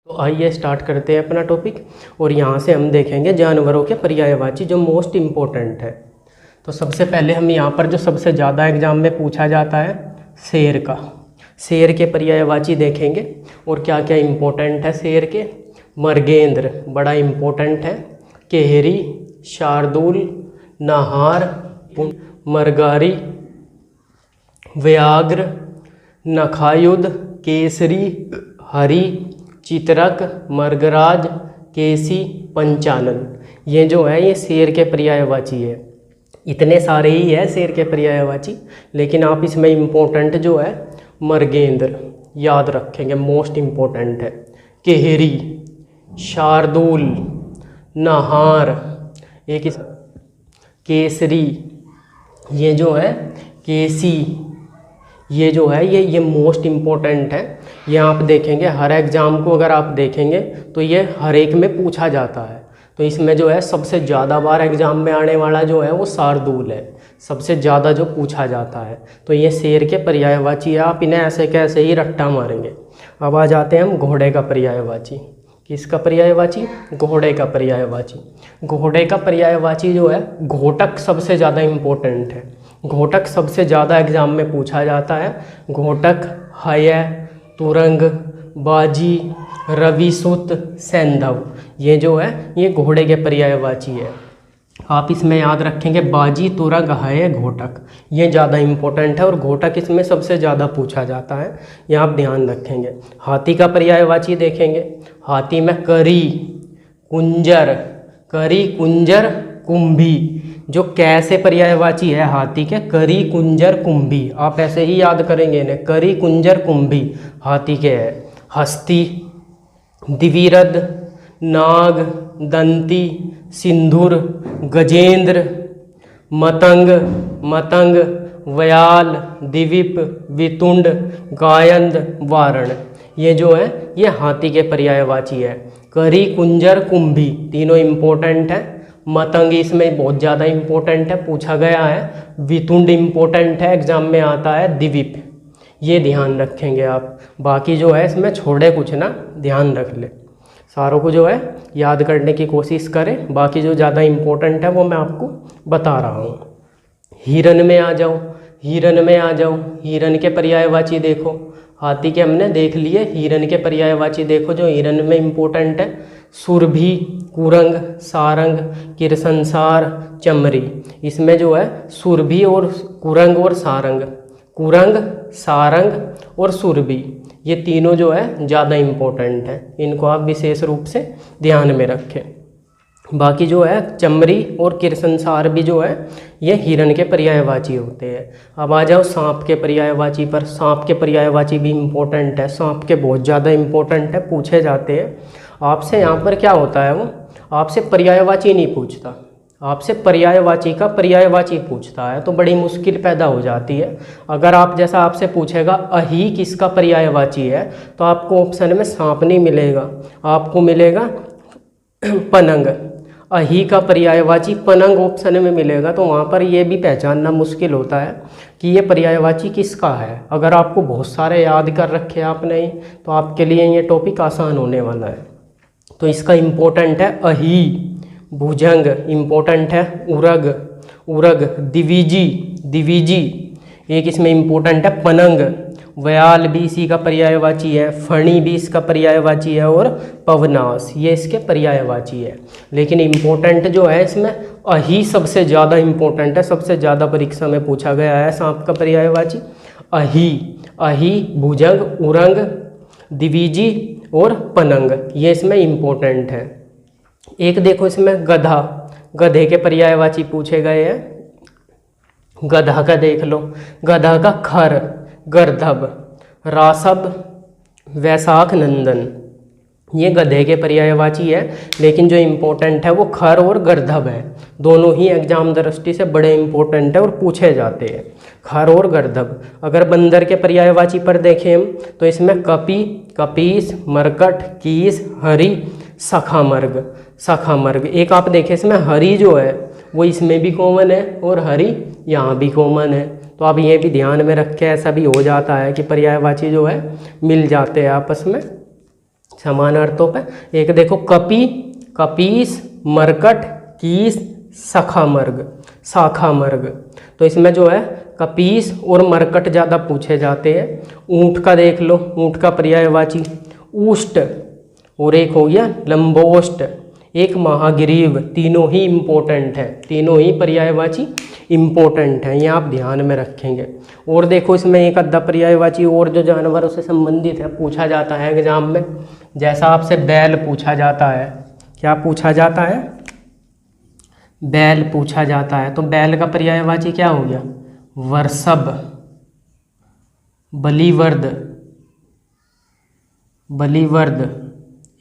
तो आइए स्टार्ट करते हैं अपना टॉपिक। और यहाँ से हम देखेंगे जानवरों के पर्यायवाची जो मोस्ट इम्पोर्टेंट है। तो सबसे पहले हम यहाँ पर जो सबसे ज़्यादा एग्जाम में पूछा जाता है शेर का, शेर के पर्यायवाची देखेंगे और क्या क्या इम्पोर्टेंट है शेर के। मृगेंद्र बड़ा इम्पोर्टेंट है, केहरी, शार्दूल, नाहार, मरगारी, व्याघ्र, नखायुध, केसरी, हरी, चित्रक, मर्गराज, केसी, पंचानन। ये जो है ये शेर के पर्यायवाची है। इतने सारे ही है शेर के पर्यायवाची, लेकिन आप इसमें इम्पोर्टेंट जो है मृगेंद्र याद रखेंगे, मोस्ट इम्पोर्टेंट है। केहरी, शार्दूल, नाहार, एक केसरी, ये जो है केसी, ये जो है ये मोस्ट इम्पोर्टेंट है। ये आप देखेंगे हर एग्ज़ाम को अगर आप देखेंगे तो ये हर एक में पूछा जाता है। तो इसमें जो है सबसे ज़्यादा बार एग्ज़ाम में आने वाला जो है वो शार्दूल है, सबसे ज़्यादा जो पूछा जाता है। तो ये शेर के पर्यायवाची है, आप इन्हें ऐसे कैसे ही रट्टा मारेंगे। अब आ जाते हैं हम घोड़े का पर्यायवाची। किसका पर्यायवाची? घोड़े का पर्यायवाची। घोड़े का पर्यायवाची जो है घोटक सबसे ज़्यादा इम्पोर्टेंट है। घोटक सबसे ज़्यादा एग्ज़ाम में पूछा जाता है। घोटक, हय, तुरंग, बाजी, रविसुत, सैंधव, ये जो है ये घोड़े के पर्यायवाची है। आप इसमें याद रखेंगे बाजी, तुरंग, हय, घोटक, ये ज़्यादा इम्पोर्टेंट है और घोटक इसमें सबसे ज़्यादा पूछा जाता है, ये आप ध्यान रखेंगे। हाथी का पर्यायवाची देखेंगे। हाथी में करी, कुंजर, करी, कुंजर, कुंभी, जो कैसे पर्यायवाची है हाथी के, करी, कुंजर, कुंभी, आप ऐसे ही याद करेंगे इन्हें, करी, कुंजर, कुंभी हाथी के है। हस्ती, द्विरद, नाग, दंती, सिंधुर, गजेंद्र, मतंग, मतंग, व्याल, द्वीप, वितुंड, गायंद, वारण, ये जो है ये हाथी के पर्यायवाची है। करी, कुंजर, कुंभी तीनों इम्पोर्टेंट है। मतंग इसमें बहुत ज़्यादा इम्पोर्टेंट है, पूछा गया है। वितुंड इम्पोर्टेंट है, एग्जाम में आता है। द्वीप, ये ध्यान रखेंगे आप। बाकी जो है इसमें छोड़े कुछ ना, ध्यान रख ले, सारों को जो है याद करने की कोशिश करें। बाकी जो ज़्यादा इम्पोर्टेंट है वो मैं आपको बता रहा हूँ। हिरन में आ जाओ, हिरन में आ जाओ। हिरन के पर्यायवाची देखो, हाथी के हमने देख लिए, हिरन के पर्यायवाची देखो जो हिरन में इम्पोर्टेंट है। सुरभि, कुरंग, सारंग, किरसंसार, चमरी, इसमें जो है सुरभि और कुरंग और सारंग, कुरंग, सारंग और सुरभि, ये तीनों जो है ज़्यादा इम्पोर्टेंट है, इनको आप विशेष रूप से ध्यान में रखें। बाकी जो है चमरी और किरसंसार भी जो है ये हिरन के पर्यायवाची होते हैं। अब आ जाओ सांप के पर्यायवाची पर। सांप के पर्यायवाची भी इम्पोर्टेंट है, सांप के बहुत ज़्यादा इम्पोर्टेंट है, पूछे जाते हैं। आपसे यहाँ पर क्या होता है, वो आपसे पर्यायवाची नहीं पूछता, आपसे पर्यायवाची का पर्यायवाची पूछता है, तो बड़ी मुश्किल पैदा हो जाती है। अगर आप जैसा आपसे पूछेगा अही किसका पर्यायवाची है, तो आपको ऑप्शन में सांप नहीं मिलेगा, आपको मिलेगा पनंग। अही का पर्यायवाची पनंग ऑप्शन में मिलेगा, तो वहाँ पर ये भी पहचानना मुश्किल होता है कि ये पर्यायवाची किसका है। अगर आपको बहुत सारे याद कर रखे आपने तो आपके लिए ये टॉपिक आसान होने वाला है। तो इसका इम्पोर्टेंट है अही, भुजंग इम्पोर्टेंट है, उरग, उरग, दिविजी, दिविजी, एक इसमें इम्पोर्टेंट है पनंग, व्याल भी इसी का पर्यायवाची है, फणी भी इसका पर्यायवाची है और पवनास ये इसके पर्यायवाची है। लेकिन इम्पोर्टेंट जो है इसमें अही सबसे ज़्यादा इम्पोर्टेंट है, सबसे ज़्यादा परीक्षा में पूछा गया है सांप का पर्यायवाची अही। अही, भुजंग, उरंग, दिविजी और पनंग, ये इसमें इम्पोर्टेंट है। एक देखो इसमें गधा, गधे के पर्यायवाची पूछे गए हैं। गधा का देख लो, गधा का खर, गर्दभ, रासब, वैशाख नंदन, ये गधे के पर्यायवाची है। लेकिन जो इम्पोर्टेंट है वो खर और गर्दभ है, दोनों ही एग्जाम दृष्टि से बड़े इम्पोर्टेंट है और पूछे जाते हैं, खर और गर्दभ। अगर बंदर के पर्यायवाची पर देखें हम तो इसमें कपि, कपीस, मरकट, कीस, हरि, सखामर्ग, सखामर्ग। एक आप देखें इसमें हरि जो है वो इसमें भी कॉमन है और हरि यहाँ भी कॉमन है, तो आप ये भी ध्यान में रखें। ऐसा भी हो जाता है कि पर्यायवाची जो है मिल जाते हैं आपस में, समान अर्थों पे। एक देखो कपि, कपीस, मरकट, कीस, सखा मर्ग, शाखा मर्ग। तो इसमें जो है कपीस और मरकट ज़्यादा पूछे जाते हैं। ऊँट का देख लो, ऊँट का पर्यायवाची ऊष्ट, और एक हो गया लंबोष्ट, एक महाग्रीव। तीनों ही इम्पोर्टेंट है, तीनों ही पर्यायवाची इम्पोर्टेंट है, ये आप ध्यान में रखेंगे। और देखो इसमें एक अद्धा पर्यायवाची और जो जानवरों से संबंधित है पूछा जाता है एग्जाम में। जैसा आपसे बैल पूछा जाता है, क्या पूछा जाता है? बैल पूछा जाता है। तो बैल का पर्यायवाची क्या हो गया? वर्षभ, बलिवर्द, बलिवर्द,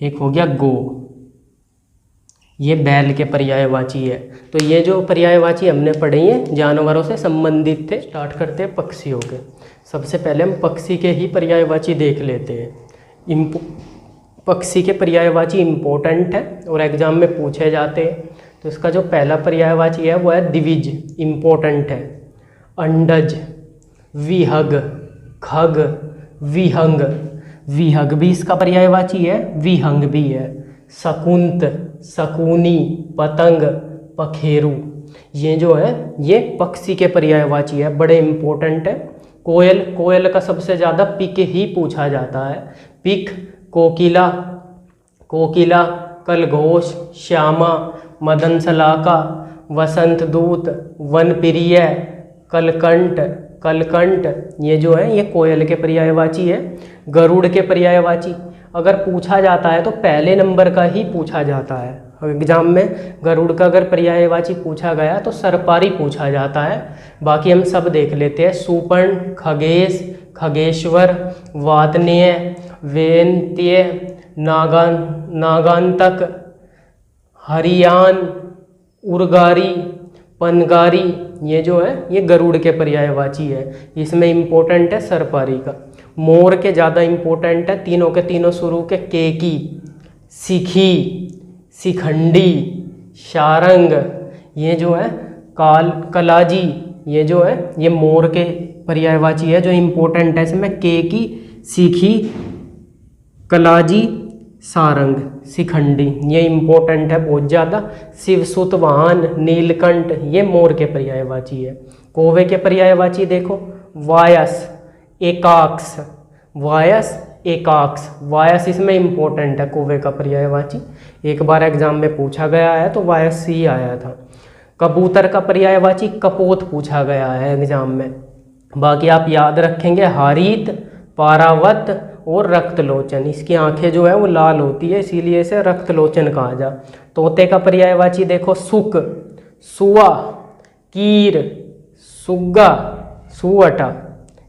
एक हो गया गो। ये बैल के पर्यायवाची है। तो ये जो पर्यायवाची हमने पढ़े हैं जानवरों से संबंधित थे। स्टार्ट करते हैं पक्षियों के। सबसे पहले हम पक्षी के ही पर्यायवाची देख लेते हैं। पक्षी के पर्यायवाची इम्पोर्टेंट है और एग्जाम में पूछे जाते हैं। तो इसका जो पहला पर्यायवाची है वो है द्विज, इम्पोर्टेंट है। अंडज, विहग, खग, विहंग, विहग भी इसका पर्यायवाची है, विहंग भी है। शकुंत, शकुनी, पतंग, पखेरु, ये जो है ये पक्षी के पर्यायवाची है, बड़े इम्पोर्टेंट है। कोयल, कोयल का सबसे ज़्यादा पिक ही पूछा जाता है। पिक, कोकिला, कोकिला, कलघोष, श्यामा, मदन सलाका, वसंत दूत, वनप्रिय, कलकंठ, कलकंठ, ये जो है ये कोयल के पर्यायवाची है। गरुड़ के पर्यायवाची अगर पूछा जाता है तो पहले नंबर का ही पूछा जाता है एग्जाम में। गरुड़ का अगर पर्यायवाची पूछा गया तो सर्पारी पूछा जाता है। बाकी हम सब देख लेते हैं। सुपर्ण, खगेश, खगेश्वर, वातनेय, वेन्त्य, नागांतक, हरियान, उर्गारी, पनगारी, ये जो है ये गरुड़ के पर्यायवाची है। इसमें इम्पोर्टेंट है सर्पारी का। मोर के ज़्यादा इम्पोर्टेंट है, तीनों के तीनों शुरू के केकी, सिखी, शिखंडी, शारंग, ये जो है कलाजी, ये जो है ये मोर के पर्यायवाची है जो इम्पोर्टेंट है। इसमें केकी, सीखी, कलाजी, सारंग, शिखंडी, ये इम्पोर्टेंट है बहुत ज़्यादा। शिवसुत, वाहन, नीलकंठ, ये मोर के पर्यायवाची है। कौवे के पर्यायवाची देखो, वायस, एकाक्ष, वायस, एकाक्ष, वायस इसमें इम्पोर्टेंट है कौवे का पर्यायवाची। एक बार एग्जाम में पूछा गया है तो वायस ही आया था। कबूतर का पर्यायवाची कपोत पूछा गया है एग्जाम में। बाकी आप याद रखेंगे हारीत, पारावत और रक्तलोचन। इसकी आंखें जो है वो लाल होती है इसीलिए इसे रक्तलोचन कहा जा। तोते का पर्यायवाची देखो, सुक, सुआ, कीर, सुग्गा, सुअटा,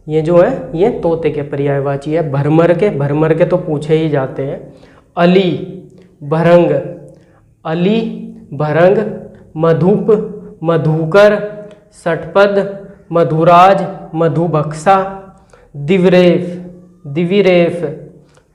ये जो है ये तोते के पर्यायवाची है। भरमर के, भरमर के तो पूछे ही जाते हैं। अली, भरंग, अली, भरंग, मधुप, मधुकर, षटपद, मधुराज, मधुबक्सा, दिवरेफ, दिविरेफ,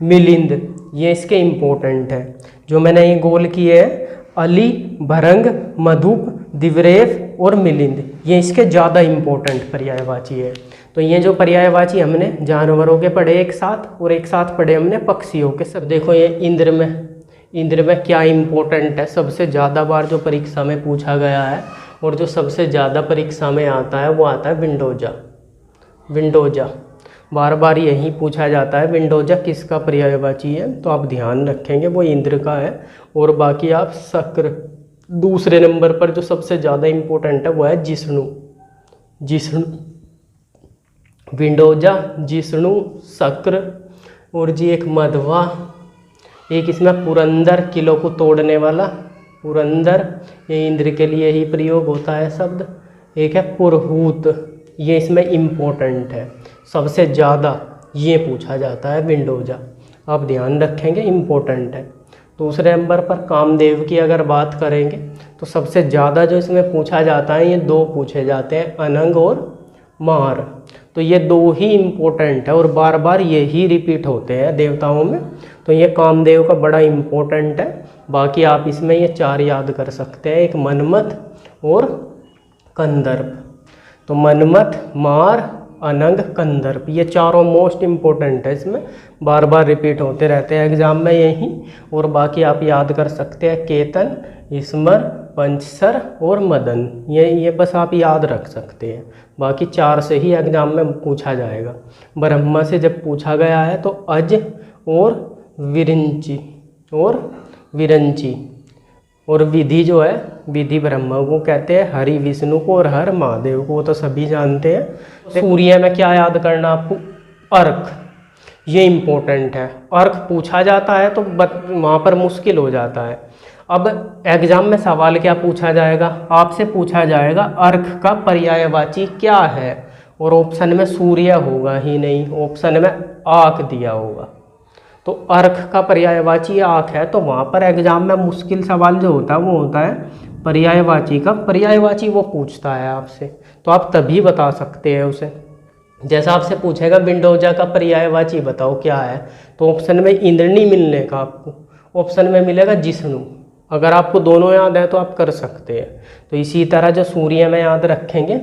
मिलिंद, ये इसके इम्पोर्टेंट है। जो मैंने ये गोल किए हैं अली, भरंग, मधुप, दिवरेफ और मिलिंद, ये इसके ज़्यादा इम्पोर्टेंट पर्यायवाची है। तो ये जो पर्यायवाची हमने जानवरों के पढ़े एक साथ और एक साथ पढ़े हमने पक्षियों के। सब देखो ये इंद्र में, इंद्र में क्या इम्पोर्टेंट है, सबसे ज़्यादा बार जो परीक्षा में पूछा गया है और जो सबसे ज़्यादा परीक्षा में आता है वो आता है विंडोजा। विंडोजा बार बार यही पूछा जाता है, विंडोजा किसका पर्यायवाची है, तो आप ध्यान रखेंगे वो इंद्र का है। और बाकी आप शक्र, दूसरे नंबर पर जो सबसे ज़्यादा इम्पोर्टेंट है वो है जिष्णु। जिष्णु, विंडोजा, जिष्णु, शक्र और जी एक मधवा, एक इसमें पुरंदर, किलो को तोड़ने वाला पुरंदर, ये इंद्र के लिए ही प्रयोग होता है शब्द। एक है पुरहूत, ये इसमें इम्पोर्टेंट है, सबसे ज़्यादा ये पूछा जाता है विंडोजा, आप ध्यान रखेंगे इम्पोर्टेंट है। दूसरे नंबर पर कामदेव की अगर बात करेंगे तो सबसे ज़्यादा जो इसमें पूछा जाता है ये दो पूछे जाते हैं, अनंग और मार। तो ये दो ही इम्पोर्टेंट है और बार बार ये ही रिपीट होते हैं देवताओं में। तो ये कामदेव का बड़ा इम्पोर्टेंट है। बाकी आप इसमें ये चार याद कर सकते हैं, एक मनमथ और कंदर्प। तो मनमथ, मार, अनंग, कंदर्प, ये चारों मोस्ट इम्पोर्टेंट है, इसमें बार बार रिपीट होते रहते हैं एग्जाम में यही। और बाकी आप याद कर सकते हैं केतन, स्मर, पंचसर और मदन, ये बस आप याद रख सकते हैं। बाकी 4 से ही एग्जाम में पूछा जाएगा। ब्रह्मा से जब पूछा गया है तो अज और विरंची और विधि जो है, विधि ब्रह्मा को कहते हैं, हरि विष्णु को और हर महादेव को, वो तो सभी जानते हैं। सूर्य में क्या याद करना आपको, अर्क, ये इम्पोर्टेंट है। अर्क पूछा जाता है तो वहाँ पर मुश्किल हो जाता है। अब एग्जाम में सवाल क्या पूछा जाएगा, आपसे पूछा जाएगा अर्क का पर्यायवाची क्या है, और ऑप्शन में सूर्य होगा ही नहीं, ऑप्शन में आँख दिया होगा। तो अर्क का पर्यायवाची आँख है, तो वहाँ पर एग्जाम में मुश्किल सवाल जो होता है वो होता है पर्यायवाची का। पर्यायवाची वो पूछता है आपसे, तो आप तभी बता सकते हैं उसे। जैसा आपसे पूछेगा विंडोजा का पर्यायवाची बताओ क्या है, तो ऑप्शन में इंद्रनी मिलने का आपको, ऑप्शन में मिलेगा जिष्णु। अगर आपको दोनों याद है तो आप कर सकते हैं। तो इसी तरह जो सूर्य में याद रखेंगे,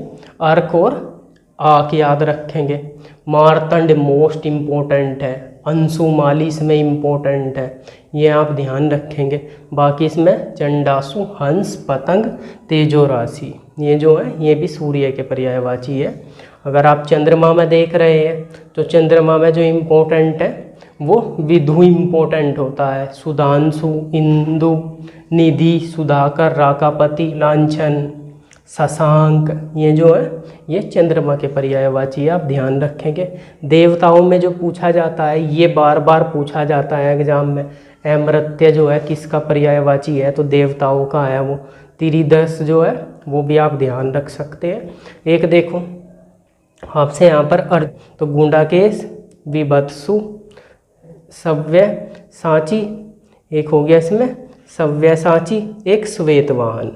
अर्क और आँख याद रखेंगे। मारतंड मोस्ट इम्पोर्टेंट है, अंशुमाली इसमें इम्पोर्टेंट है, ये आप ध्यान रखेंगे। बाकी इसमें चंडासु, हंस, पतंग, तेजो राशि, ये जो है ये भी सूर्य के पर्यायवाची है। अगर आप चंद्रमा में देख रहे हैं तो चंद्रमा में जो इम्पोर्टेंट है वो विधु इम्पोर्टेंट होता है। सुधांशु, इंदु, निधि, सुधाकर, राकापति, लांछन, शशांक, ये जो है ये चंद्रमा के पर्यायवाची है, आप ध्यान रखेंगे। देवताओं में जो पूछा जाता है, ये बार बार पूछा जाता है एग्जाम में, अमृत्य जो है किसका पर्यायवाची है, तो देवताओं का है वो। त्रिदश जो है वो भी आप ध्यान रख सकते हैं। एक देखो आपसे यहाँ पर तो गुंडाकेश, विभत्सु, सव्य साची, एक हो गया इसमें सव्य साची, एक श्वेतवाहन।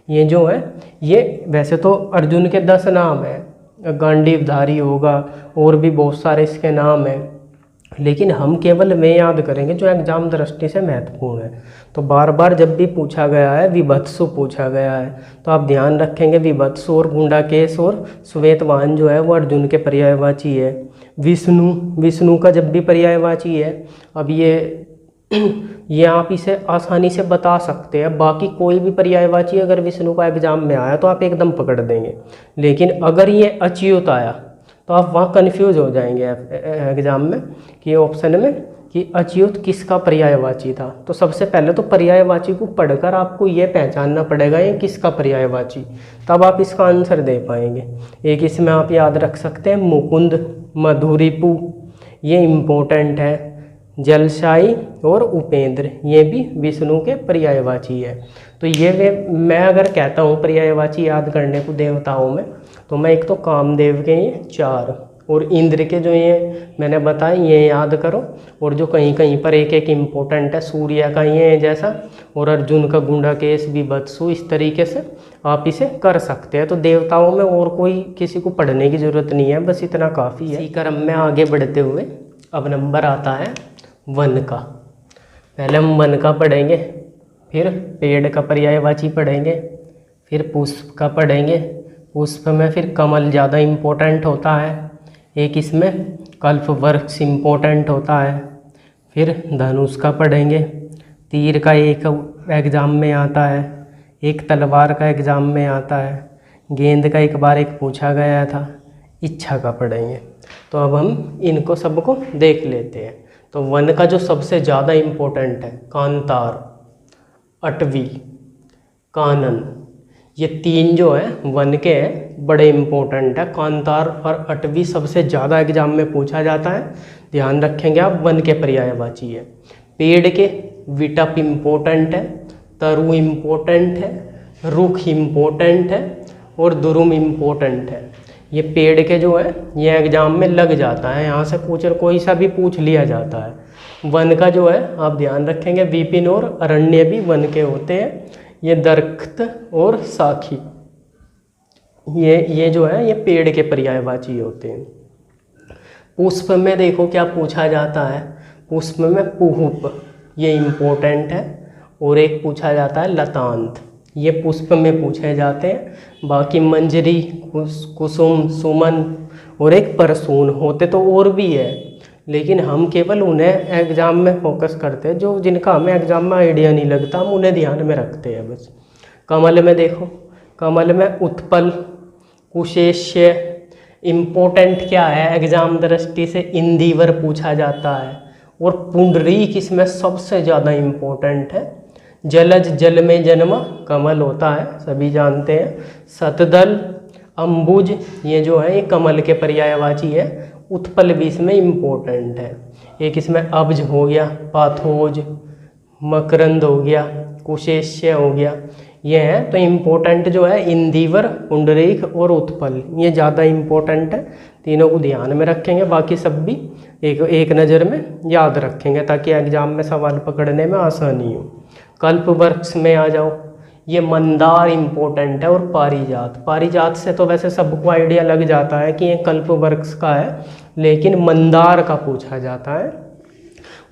ये जो है ये वैसे तो अर्जुन के 10 नाम है, गांडीवधारी होगा और भी बहुत सारे इसके नाम हैं, लेकिन हम केवल वे याद करेंगे जो एग्जाम दृष्टि से महत्वपूर्ण है। तो बार बार जब भी पूछा गया है, विभत्सु पूछा गया है, तो आप ध्यान रखेंगे विभत्सु और गुंडाकेश और श्वेतवाहन जो है वो अर्जुन के पर्यायवाची है। विष्णु का जब भी पर्यायवाची है, अब ये आप इसे आसानी से बता सकते हैं। बाकी कोई भी पर्यायवाची अगर विष्णु का एग्जाम में आया तो आप एकदम पकड़ देंगे, लेकिन अगर ये अच्युत आया तो आप वहाँ कन्फ्यूज हो जाएंगे एग्जाम में कि ऑप्शन में कि अच्युत किसका पर्यायवाची था। तो सबसे पहले तो पर्यायवाची को पढ़कर आपको ये पहचानना पड़ेगा ये किसका पर्यायवाची, तब आप इसका आंसर दे पाएंगे। एक इसमें आप याद रख सकते हैं मुकुंद, मधुरिपु, ये इम्पोर्टेंट है। जलशाई और उपेंद्र, ये भी विष्णु के पर्यायवाची है। तो ये मैं अगर कहता हूँ पर्यायवाची याद करने को देवताओं में, तो मैं एक तो कामदेव के ये 4 और इंद्र के जो ये मैंने बताए ये याद करो, और जो कहीं कहीं पर एक एक इम्पोर्टेंट है, सूर्य का ये है जैसा, और अर्जुन का गुंडाकेश, विभत्सु, इस तरीके से आप इसे कर सकते हैं। तो देवताओं में और कोई किसी को पढ़ने की ज़रूरत नहीं है, बस इतना काफ़ी है। इसी क्रम में आगे बढ़ते हुए अब नंबर आता है वन का। पहले हम वन का पढ़ेंगे, फिर पेड़ का पर्यायवाची पढ़ेंगे, फिर पुष्प का पढ़ेंगे। पुष्प में फिर कमल ज़्यादा इम्पोर्टेंट होता है, एक इसमें कल्पवृक्ष इम्पोर्टेंट होता है। फिर धनुष का पढ़ेंगे, तीर का एक एग्ज़ाम में आता है, एक तलवार का एग्ज़ाम में आता है, गेंद का एक बार एक पूछा गया था, इच्छा का पढ़ेंगे। तो अब हम इनको सबको देख लेते हैं। तो वन का जो सबसे ज़्यादा इम्पोर्टेंट है कांतार, अटवी, कानन, ये 3 जो है वन के हैं बड़े इम्पोर्टेंट है। कांतार और अटवी सबसे ज़्यादा एग्जाम में पूछा जाता है, ध्यान रखेंगे आप, वन के पर्यायवाची है। पेड़ के विटप इम्पोर्टेंट है, तरु इम्पोर्टेंट है, रुख इम्पोर्टेंट है और दुरुम इम्पोर्टेंट है। ये पेड़ के जो है ये एग्जाम में लग जाता है, यहाँ से कोई सा भी पूछ लिया जाता है। वन का जो है आप ध्यान रखेंगे, विपिन और अरण्य भी वन के होते हैं। ये दरख्त और साखी, ये जो है ये पेड़ के पर्यायवाची होते हैं। पुष्प में देखो क्या पूछा जाता है, पुष्प में पुष्प, ये इम्पोर्टेंट है, और एक पूछा जाता है लतांत, ये पुष्प में पूछे जाते हैं। बाकी मंजरी, कुसुम, सुमन, और एक परसून, होते तो और भी है, लेकिन हम केवल उन्हें एग्ज़ाम में फोकस करते हैं जो जिनका हमें एग्ज़ाम में आइडिया नहीं लगता, हम उन्हें ध्यान में रखते हैं बस। कमल में देखो, कमल में उत्पल, कुशेश्य, इम्पोर्टेंट क्या है एग्ज़ाम दृष्टि से, इंदिवर पूछा जाता है, और पुंडरीक इसमें सबसे ज़्यादा इम्पोर्टेंट है। जलज, जल में जन्मा कमल होता है, सभी जानते हैं। शतदल, अंबुज, ये जो है ये कमल के पर्यायवाची है। उत्पल भी इसमें इम्पोर्टेंट है। एक इसमें अब्ज हो गया, पाथोज, मकरंद हो गया, कुशेश्य हो गया, ये है। तो इम्पोर्टेंट जो है इंदिवर, पुंडरीक और उत्पल, ये ज़्यादा इम्पोर्टेंट है, तीनों को ध्यान में रखेंगे। बाकी सब भी एक नज़र में याद रखेंगे ताकि एग्जाम में सवाल पकड़ने में आसानी हो। कल्प वृक्ष में आ जाओ, ये मंदार इम्पोर्टेंट है, और पारिजात। पारिजात से तो वैसे सबको आइडिया लग जाता है कि ये कल्प वृक्ष का है, लेकिन मंदार का पूछा जाता है।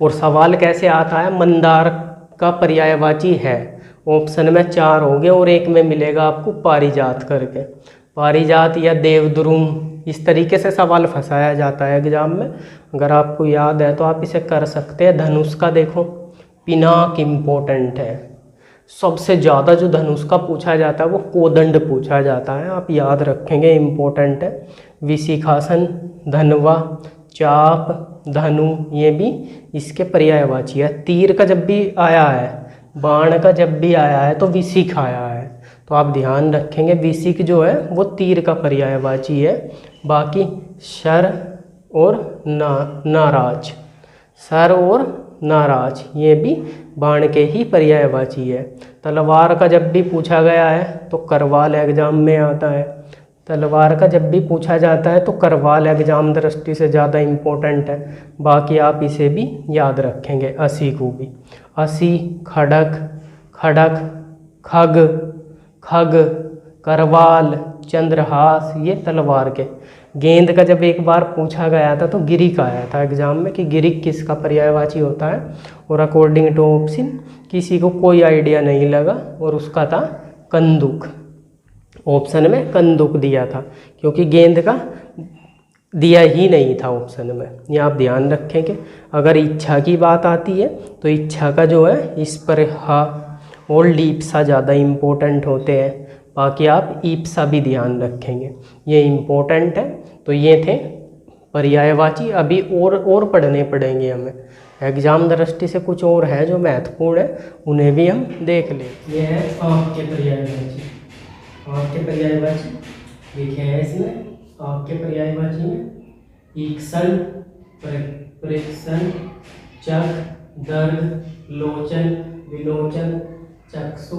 और सवाल कैसे आता है, मंदार का पर्यायवाची है। ऑप्शन में 4 होंगे और एक में मिलेगा आपको पारिजात करके। पारिजात या देवद्रुम, इस तरीके से सवाल फंसाया जाता है एग्जाम में। अगर आपको याद है तो आप इसे कर सकते हैं। धनुष का देखो, पिनाक इम्पोर्टेंट है। सबसे ज़्यादा जो धनुष का पूछा जाता है वो कोदंड पूछा जाता है, आप याद रखेंगे, इम्पोर्टेंट है। विशिखासन, धनवा, चाप, धनु, ये भी इसके पर्यायवाची है। तीर का जब भी आया है, बाण का जब भी आया है तो विशिख आया है, तो आप ध्यान रखेंगे विशिख जो है वो तीर का पर्यायवाची है। बाकी शर और नाराज, सर और नाराज, ये भी बाण के ही पर्यायवाची है। तलवार का जब भी पूछा गया है तो करवाल एग्जाम में आता है। तलवार का जब भी पूछा जाता है तो करवाल एग्जाम दृष्टि से ज़्यादा इम्पोर्टेंट है। बाकी आप इसे भी याद रखेंगे, असी को भी। असी, खड़क, खड़क, खग, खग, करवाल, चंद्रहास, ये तलवार के। गेंद का जब एक बार पूछा गया था तो गिरिक आया था एग्जाम में कि गिरिक किसका पर्यायवाची होता है, और अकॉर्डिंग टू ऑप्शन किसी को कोई आइडिया नहीं लगा और उसका था कंदुक। ऑप्शन में कंदुक दिया था क्योंकि गेंद का दिया ही नहीं था ऑप्शन में, ये आप ध्यान रखेंगे। अगर इच्छा की बात आती है तो इच्छा का जो है इस पर हा और लीप्सा ज़्यादा इम्पोर्टेंट होते हैं। बाकी आप ईप्सा भी ध्यान रखेंगे, ये इम्पोर्टेंट है। तो ये थे पर्यायवाची। अभी और पढ़ने पड़ेंगे हमें एग्जाम दृष्टि से, कुछ और है जो महत्वपूर्ण है, उन्हें भी हम देख लें। ये है आपके पर्यायवाची। आपके पर्यायवाची लिखे हैं इसमें। आपके पर्यायवाची में ईक्षण, प्रेक्षण, चक, दर्द, लोचन, विलोचन, चक्षु,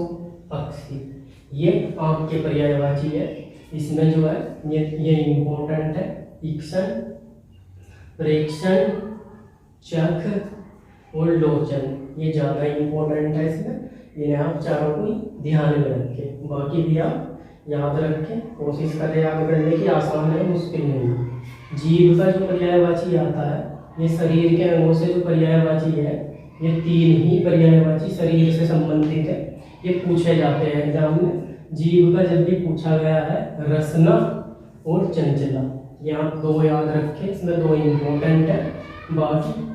पक्षी, ये आपके पर्यायवाची है। इसमें जो है ये इम्पोर्टेंट है। ईक्षण, प्रेक्षण, चख और लोचन, ये ज़्यादा इम्पोर्टेंट है इसमें। इन्हें आप चारों को ध्यान में रखें, बाकी भी आप याद रखें, कोशिश करें याद करने की। आसान है, मुश्किल नहीं। जीभ का जो पर्यायवाची आता है, ये शरीर के अंगों से जो पर्यायवाची है, ये 3 ही पर्यायवाची शरीर से संबंधित है, ये पूछे जाते हैं एग्जाम में। जीभ का जब भी पूछा गया है, रसना और चंचला, ये आप 2 याद रखें, इसमें 2 इम्पोर्टेंट है। बाकी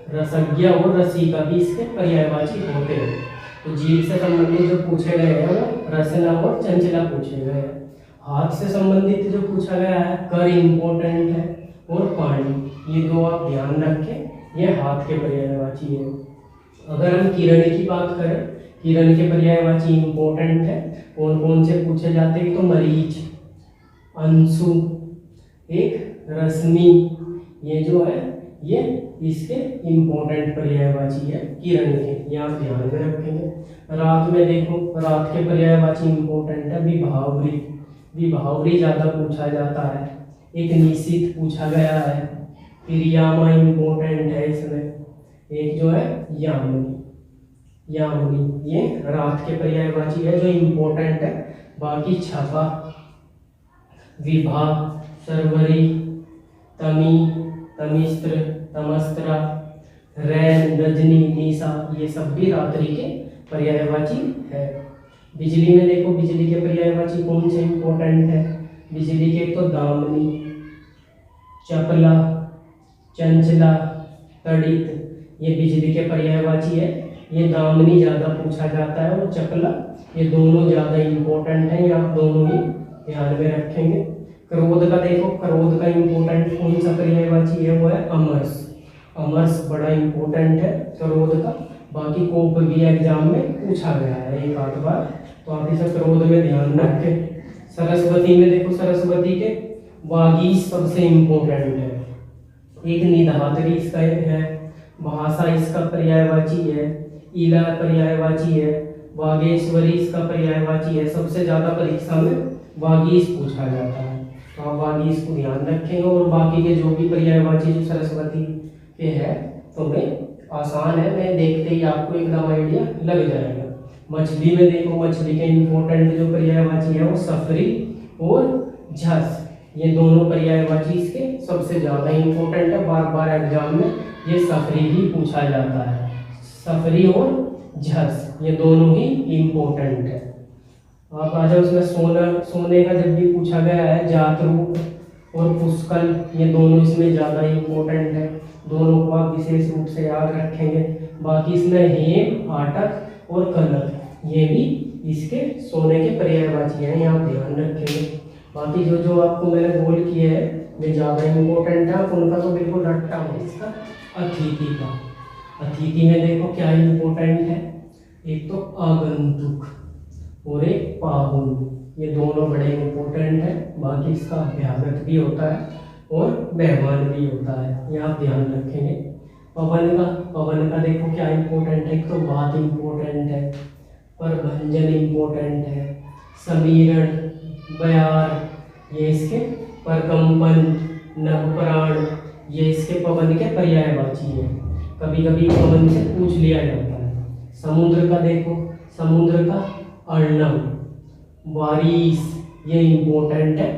रसज्ञा और रसिका भी इसके पर्यायवाची होते हैं। तो जीभ से संबंधित जो पूछे गए हैं वो रसना और चंचला पूछे गए हैं। हाथ से संबंधित जो पूछा गया है, कर इम्पोर्टेंट है और पानी, ये 2 आप ध्यान रखें, ये हाथ के पर्यायवाची है। अगर हम किरण की बात करें, किरण के पर्यायवाची इम्पोर्टेंट है। कौन कौन से पूछे जाते हैं, तो मरीच, अंशु, एक रश्मि, ये जो है ये इसके इम्पोर्टेंट पर्यायवाची है किरण के, ये आप ध्यान में रखेंगे। रात में देखो, रात के पर्यायवाची इम्पोर्टेंट है विभावरी, विभावरी ज़्यादा पूछा जाता है। एक निशित पूछा गया है, फिर यामा इम्पोर्टेंट है इसमें, एक जो है यामुनी, यामुनी, ये रात के पर्यायवाची है जो इम्पोर्टेंट है। बाकी छपा, विभा, सरवरी, तमी, तमिस्त्र, तमस्त्रा, रैन, रजनी, निशा, ये सब भी रात्रि के पर्यायवाची है। बिजली में देखो, बिजली के पर्यायवाची कौन से इम्पोर्टेंट है, बिजली के एक तो दामिनी, चपला, चंचला, तड़ित, ये बिजली के पर्यायवाची है। ये दामिनी ज़्यादा पूछा जाता है और चपला, ये दोनों ज़्यादा इम्पोर्टेंट हैं, ये आप दोनों ही ध्यान में रखेंगे। क्रोध का देखो, क्रोध का इम्पोर्टेंट कौन सा पर्यायवाची है, वो है अमरस। अमरस बड़ा इम्पोर्टेंट है क्रोध का। बाकी कोप भी एग्जाम में पूछा गया है एक आध बार, तो आप इसे क्रोध में ध्यान रखें। सरस्वती में देखो, सरस्वती के वागीश सबसे इम्पोर्टेंट है। एक निधात्री इसका है, भाषा इसका पर्यायवाची है, इला पर्यायवाची है, वागेश्वरी इसका पर्यायवाची है। सबसे ज़्यादा परीक्षा में वागीश पूछा जाता है, तो आप वागीश को ध्यान रखेंगे। और बाकी के जो भी पर्यायवाची जो सरस्वती के है तो वे आसान है, मैं देखते ही आपको एकदम आइडिया लग जाएगा। मछली में देखो, मछली के इम्पोर्टेंट जो पर्यायवाची है वो सफरी और झस, ये दोनों पर्यायवाची इसके सबसे ज़्यादा इम्पोर्टेंट है। बार बार एग्जाम में ये सफरी ही पूछा जाता है। सफरी और झस ये दोनों ही इम्पोर्टेंट है। आप आ जाओ उसमें सोने का जब भी पूछा गया है, जातरूप और पुष्कल, ये दोनों इसमें ज़्यादा इम्पोर्टेंट है। दोनों को आप विशेष रूप से याद रखेंगे। बाकी इसमें हेम, आटक और कनक, ये भी इसके सोने के पर्यायवाची हैं, ये आप ध्यान रखेंगे। बाकी जो जो आपको मैंने बोल किए हैं वे ज़्यादा इम्पोर्टेंट है, आप उनका तो बिल्कुल रट्टा हो। इसका अतिथि का, अतिथि में देखो क्या इम्पोर्टेंट है, एक तो आगंतुक और एक पाहुन, ये दोनों बड़े इम्पोर्टेंट है। बाकी इसका अभ्यागत भी होता है और मेहमान भी होता है, ये आप ध्यान रखेंगे। पवन का देखो क्या इम्पोर्टेंट है, एक तो बात इम्पोर्टेंट है, प्रभंजन इम्पोर्टेंट है, समीरण, बयार, ये इसके परकंपन, नवप्राण, ये इसके पवन के पर्यायवाची है। कभी कभी पवन से पूछ लिया जाता है। समुद्र का देखो, समुद्र का अर्णव, वारिस, ये इम्पोर्टेंट है।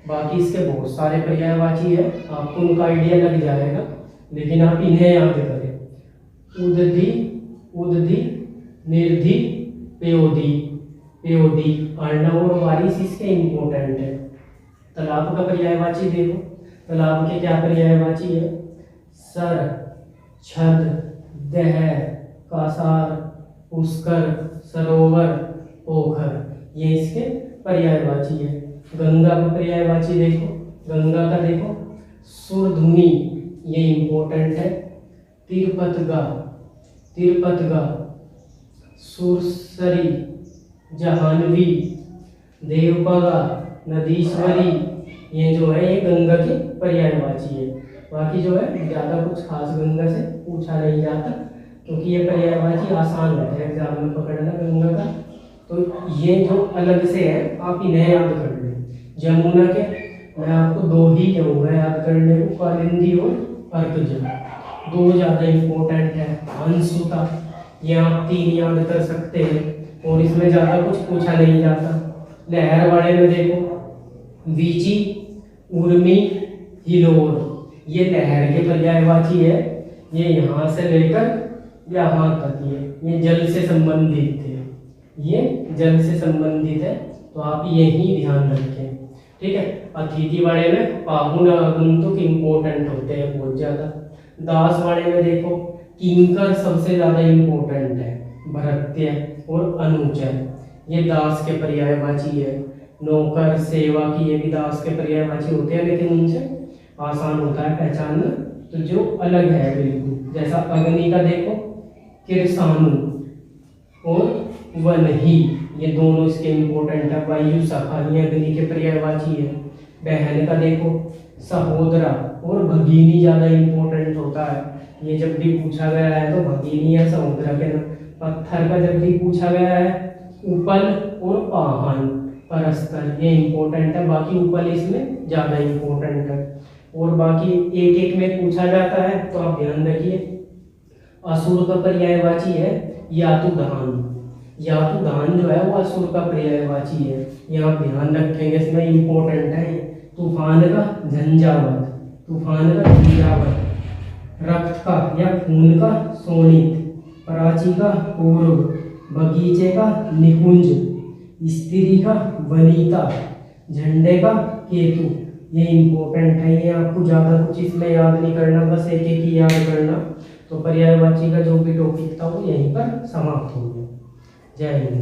बाकी इसके बहुत सारे पर्यायवाची है, आपको उनका आइडिया लग जाएगा, लेकिन आप इन्हें याद करें। उदधि, उदधि, निर्धि, पेयोधि, पेयोधि, अर्णव और वारिस इसके इम्पोर्टेंट है। तालाब का पर्यायवाची देखो, तालाब के क्या पर्यायवाची है, सर, छद, दह, कासार, पुष्कर, सरोवर, पोखर, ये इसके पर्यायवाची है। गंगा का पर्यायवाची देखो, गंगा का देखो सुरधुनी, ये इम्पोर्टेंट है। तिरुपतगा, तिरुपतगा, सुरसरी, जहानवी, देवपगा, नदीश्वरी, ये जो है ये गंगा की पर्यायवाची है। बाकी जो है ज़्यादा कुछ खास गंगा से पूछा नहीं जाता, क्योंकि ये पर्यायवाची आसान होता है एग्जाम में पकड़ना गंगा का। तो ये जो अलग से है आप इन्हें याद कर लें। जमुना के मैं आपको दो ही कहूँगा याद करने को, कालिंदी और अर्कजल, दो ज़्यादा इम्पोर्टेंट है। अंशुता, ये आप 3 याद कर सकते हैं और इसमें ज़्यादा कुछ पूछा नहीं जाता। लहर वाले में देखो वीची, उर्मी, हिलोर, ये लहर के पर्यायवाची है। ये यहाँ से लेकर यहाँ तक ये जल से संबंधित थे, ये जल से संबंधित है, तो आप यही ध्यान रखें, ठीक है। अतिथि वाले में पाहुन, आगंतुक इम्पोर्टेंट होते हैं बहुत ज़्यादा। दास वाले में देखो किंकर सबसे ज़्यादा इम्पोर्टेंट है, भृत्य और अनुचर, ये दास के पर्यायवाची है। नौकर, सेवा की, ये भी दास के पर्यायवाची होते हैं, लेकिन उनसे आसान होता है पहचानना, तो जो अलग है बिल्कुल। जैसा अग्नि का देखो किरसानु और वनही, ये दोनों इसके इम्पोर्टेंट है। वायु सखा, ये अग्नि के पर्यायवाची है। बहन का देखो सहोदरा और भगिनी ज़्यादा इम्पोर्टेंट होता है, ये जब भी पूछा गया है तो भगिनी या सहोदरा के नाम। पत्थर का जब भी पूछा गया है उपल और पाहन, परस्तर, ये इम्पोर्टेंट है। बाकी उपल इसमें ज़्यादा इम्पोर्टेंट है। और बाकी एक एक में पूछा जाता है, तो आप ध्यान रखिए। असुर का पर्यायवाची है यातुधान, यातुधान जो है वो असुर का पर्यायवाची है, ये आप ध्यान रखेंगे, इसमें इम्पोर्टेंट है। तूफान का झंझावत, तूफान का झंझावत। रक्त का या खून का शोणित, प्राची का पूर्व, बगीचे का निकुंज, स्त्री का वनिता, झंडे का केतु, ये इम्पोर्टेंट है, ये आपको ज़्यादा कुछ इसमें याद नहीं करना, बस एक एक ही याद करना। तो पर्यायवाची का जो भी टॉपिक था वो यहीं पर समाप्त हो गया। जय हिंद।